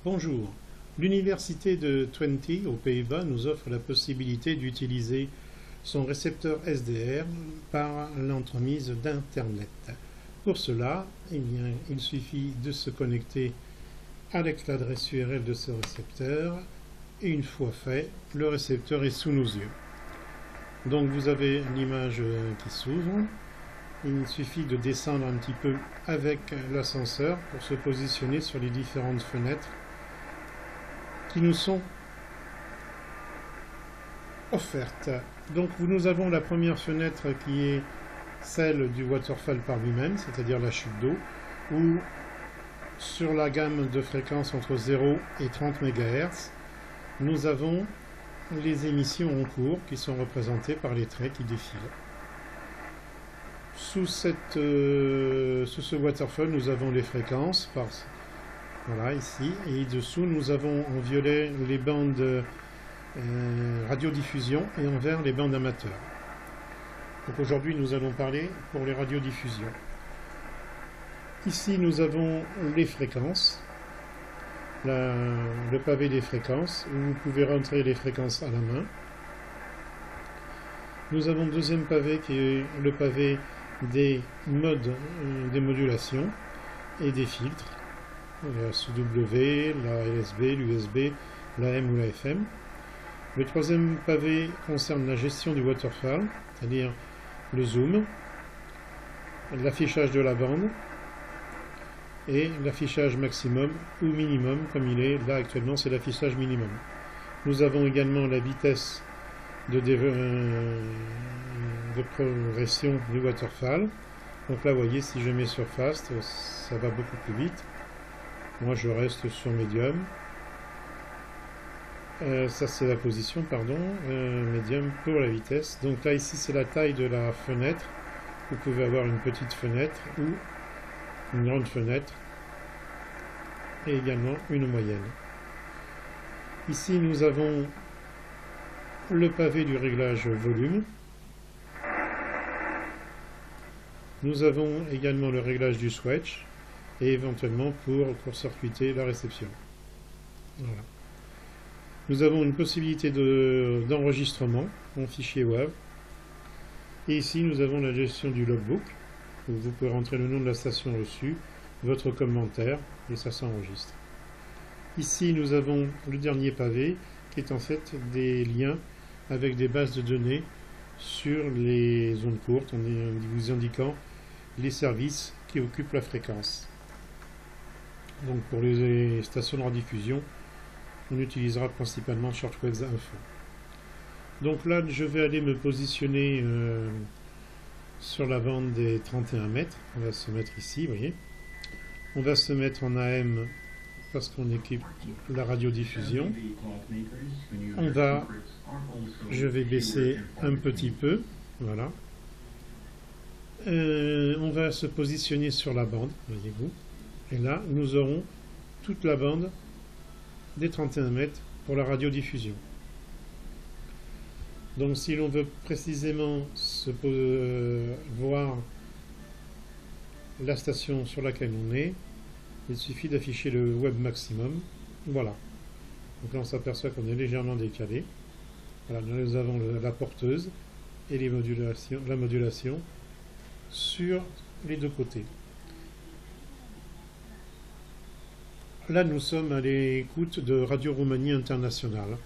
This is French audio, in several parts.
Bonjour. L'université de Twente aux Pays-Bas nous offre la possibilité d'utiliser son récepteur SDR par l'entremise d'Internet. Pour cela, il suffit de se connecter avec l'adresse URL de ce récepteur et une fois fait, le récepteur est sous nos yeux. Donc vous avez l'image qui s'ouvre. Il suffit de descendre un petit peu avec l'ascenseur pour se positionner sur les différentes fenêtres qui nous sont offertes. Donc nous avons la première fenêtre qui est celle du waterfall par lui-même, c'est-à-dire la chute d'eau, où sur la gamme de fréquences entre 0 et 30 MHz, nous avons les émissions en cours qui sont représentées par les traits qui défilent. Sous ce waterfall, nous avons les fréquences, voilà ici, et dessous nous avons en violet les bandes radiodiffusion et en vert les bandes amateurs. Donc aujourd'hui nous allons parler pour les radiodiffusions. Ici nous avons les fréquences, le pavé des fréquences, où vous pouvez rentrer les fréquences à la main. Nous avons le deuxième pavé qui est le pavé des modes des modulations et des filtres, la CW, la LSB, l'USB, la M ou la FM. Le troisième pavé concerne la gestion du waterfall, c'est-à-dire le zoom, l'affichage de la bande et l'affichage maximum ou minimum, comme il est là actuellement, c'est l'affichage minimum. Nous avons également la vitesse de progression du waterfall. Donc là, vous voyez, si je mets sur fast, ça va beaucoup plus vite. Moi, je reste sur medium. Ça, c'est la position, pardon, medium pour la vitesse. Donc là, ici, c'est la taille de la fenêtre. Vous pouvez avoir une petite fenêtre ou une grande fenêtre et également une moyenne. Ici, nous avons le pavé du réglage volume. Nous avons également le réglage du switch et éventuellement pour court-circuiter la réception. Voilà. Nous avons une possibilité d'enregistrement en fichier WAV. Et ici, nous avons la gestion du logbook, où vous pouvez rentrer le nom de la station reçue, votre commentaire, et ça s'enregistre. Ici, nous avons le dernier pavé, qui est en fait des liens avec des bases de données sur les ondes courtes, en vous indiquant les services qui occupent la fréquence. Donc pour les stations de rediffusion, on utilisera principalement Shortwave Info. Donc là, je vais aller me positionner sur la bande des 31 mètres. On va se mettre ici, vous voyez. On va se mettre en AM parce qu'on équipe la radiodiffusion. Je vais baisser un petit peu, voilà. On va se positionner sur la bande, voyez-vous. Et là, nous aurons toute la bande des 31 mètres pour la radiodiffusion. Donc si l'on veut précisément voir la station sur laquelle on est, il suffit d'afficher le web maximum. Voilà. Donc là on s'aperçoit qu'on est légèrement décalé. Voilà, nous avons la porteuse et la modulation sur les deux côtés. Là nous sommes à l'écoute de Radio Roumanie Internationale.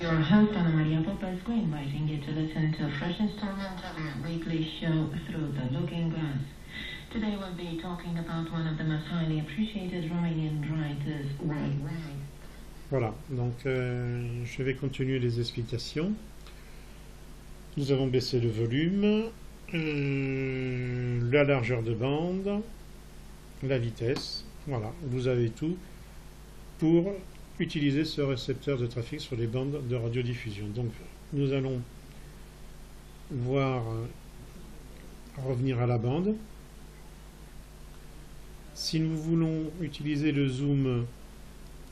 Your host, Anna Maria Popescu, inviting you to listen to a fresh installment of our weekly show Through the Looking Glass. Today we'll be talking about one of the most highly appreciated Romanian writers worldwide. Voilà, donc je vais continuer les explications. Nous avons baissé le volume, la largeur de bande, la vitesse. Voilà, vous avez tout pour utiliser ce récepteur de trafic sur les bandes de radiodiffusion. Donc nous allons voir revenir à la bande. Si nous voulons utiliser le zoom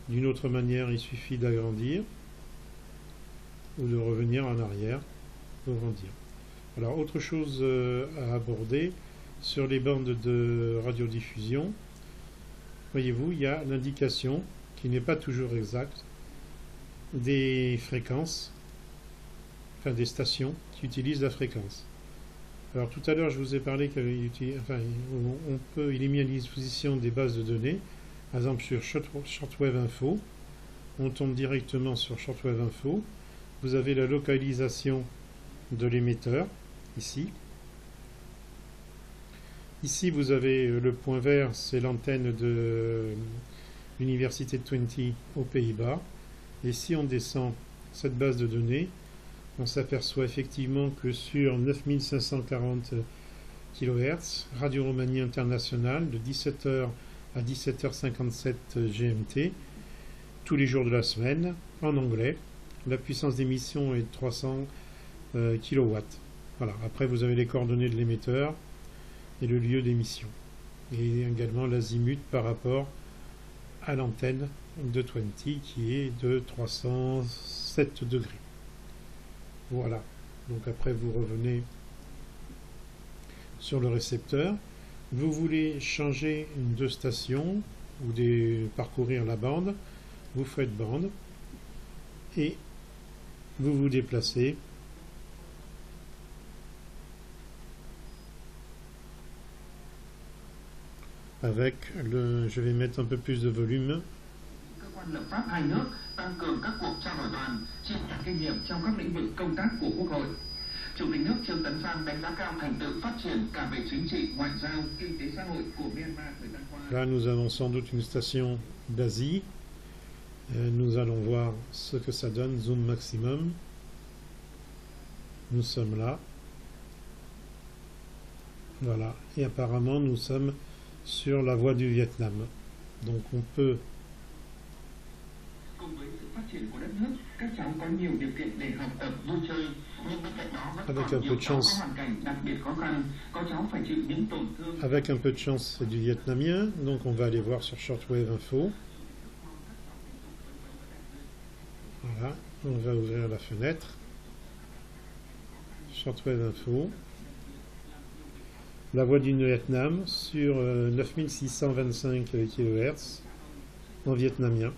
d'une autre manière, il suffit d'agrandir ou de revenir en arrière pour grandir. Alors, autre chose à aborder, sur les bandes de radiodiffusion, voyez-vous, il y a l'indication, qui n'est pas toujours exacte, des fréquences, enfin des stations qui utilisent la fréquence. Alors tout à l'heure, je vous ai parlé qu'il il est mis à disposition des bases de données, par exemple sur Shortwave Info. On tombe directement sur Shortwave Info. Vous avez la localisation de l'émetteur, ici. Ici, vous avez le point vert, c'est l'antenne de l'Université de Twente aux Pays-Bas. Et si on descend cette base de données, on s'aperçoit effectivement que sur 9540 kHz, Radio Romanie Internationale, de 17h à 17h57 GMT, tous les jours de la semaine, en anglais. La puissance d'émission est de 300 kW. Voilà. Après, vous avez les coordonnées de l'émetteur et le lieu d'émission. Et également l'azimut par rapport à l'antenne de Twente qui est de 307 degrés. Voilà. Donc après, vous revenez sur le récepteur. Vous voulez changer de station ou parcourir la bande. Vous faites bande et vous vous déplacez avec le... Je vais mettre un peu plus de volume. Cơ quan lập pháp hai nước tăng cường các cuộc trao đổi đoàn, chia sẻ kinh nghiệm trong các lĩnh vực công tác của Quốc hội. Chủ tịch nước Trương Tấn Sang đánh giá cao thành tựu phát triển cả về chính trị, ngoại giao, kinh tế xã hội của Myanmar thời gian qua. Là, nous avons sans doute une station d'Asie. Nous allons voir ce que ça donne. Zoom maximum. Nous sommes là. Voilà. Et apparemment, nous sommes sur la voie du Vietnam. Donc on peut... Avec un peu de chance. Avec un peu de chance, c'est du vietnamien. Donc on va aller voir sur Shortwave Info. Voilà. On va ouvrir la fenêtre. Shortwave Info. La voie du Vietnam sur 9625 kHz en vietnamien.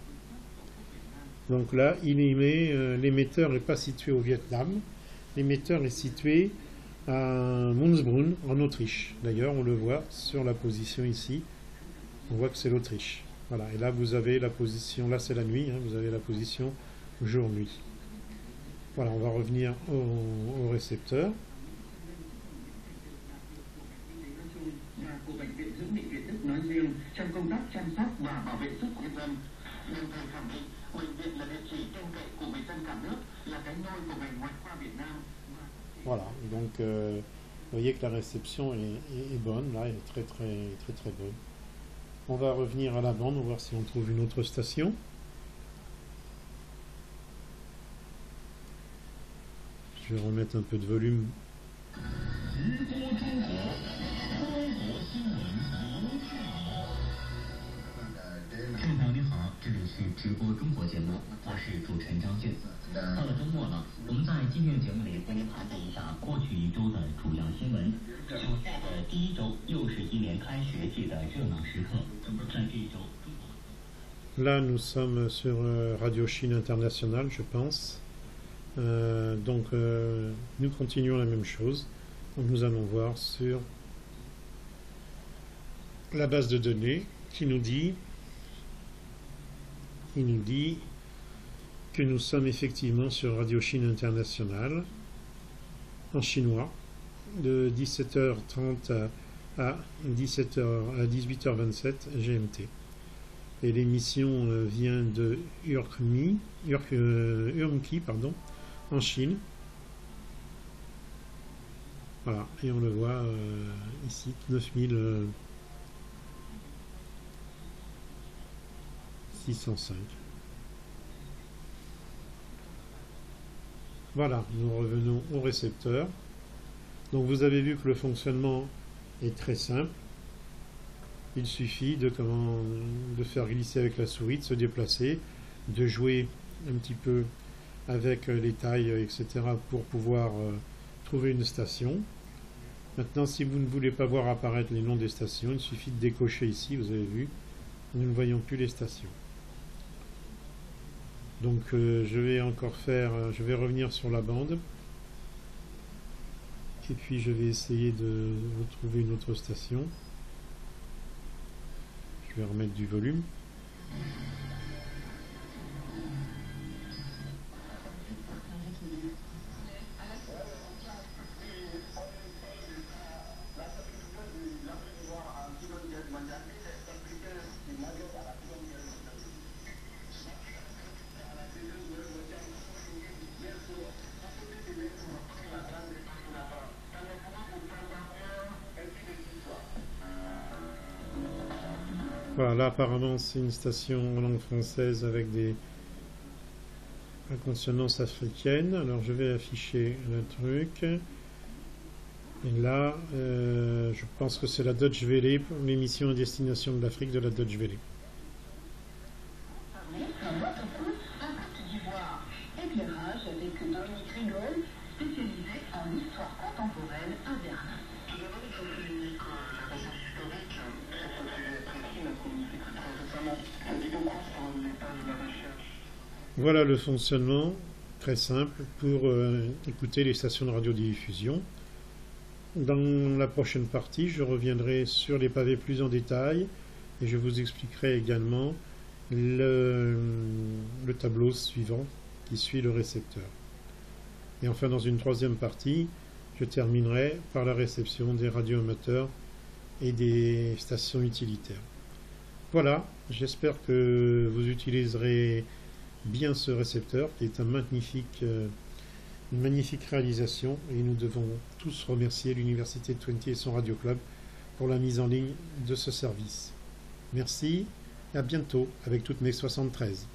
Donc là, l'émetteur n'est pas situé au Vietnam. L'émetteur est situé à Mundsbrunn, en Autriche. D'ailleurs, on le voit sur la position ici. On voit que c'est l'Autriche. Voilà. Et là, vous avez la position, là c'est la nuit, hein, vous avez la position jour-nuit. Voilà, on va revenir au récepteur. Của Bệnh viện Hữu nghị Việt Đức nói riêng trong công tác chăm sóc và bảo vệ sức khỏe nhân dân, đồng thời khẳng định bệnh viện là địa chỉ tin cậy của người dân cả nước, là cái nôi của ngành ngoại khoa Việt Nam. Voilà, donc vous voyez que la réception est bonne, là, elle est très bonne. On va revenir à la bande, on va voir si on trouve une autre station. Je vais remettre un peu de volume. 听众朋友您好，这里是直播中国节目，我是主持人张俊。到了周末了，我们在今天的节目里为您盘点一下过去一周的主要新闻。暑假的第一周又是一连开学季的热闹时刻，在这一周。 Là, nous sommes sur Radio Chine Internationale, je pense. Donc, nous continuons la même chose. Donc, nous allons voir sur la base de données qui nous dit que nous sommes effectivement sur Radio Chine Internationale en chinois de 17h30 à 18h27 GMT. Et l'émission vient de Urumqi, en Chine. Voilà, et on le voit ici, 9605. Voilà, nous revenons au récepteur. Donc vous avez vu que le fonctionnement est très simple. Il suffit de faire glisser avec la souris, de se déplacer, de jouer un petit peu avec les tailles, etc. pour pouvoir trouver une station. Maintenant, si vous ne voulez pas voir apparaître les noms des stations, il suffit de décocher ici, vous avez vu, nous ne voyons plus les stations. Donc je vais revenir sur la bande. Et puis je vais essayer de retrouver une autre station. Je vais remettre du volume. Voilà, là apparemment c'est une station en langue française avec la consonance africaine. Alors je vais afficher le truc. Et là, je pense que c'est la Deutsche Welle pour l'émission à destination de l'Afrique de la Deutsche Welle. Éclairage avec Dominique Rigol, spécialisé en histoire contemporaine à Berlin. Tout d'abord, il faut souligner que la recherche historique, c'est un sujet précis, mais qu'on fait très récemment. Ça dit beaucoup sur les pages de la recherche. Voilà le fonctionnement très simple pour écouter les stations de radiodiffusion. Dans la prochaine partie, je reviendrai sur les pavés plus en détail et je vous expliquerai également le tableau suivant qui suit le récepteur. Et enfin, dans une troisième partie, je terminerai par la réception des radioamateurs et des stations utilitaires. Voilà, j'espère que vous utiliserez bien ce récepteur qui est une magnifique réalisation et nous devons tous remercier l'Université de Twente et son Radio Club pour la mise en ligne de ce service. Merci et à bientôt avec toutes mes 73.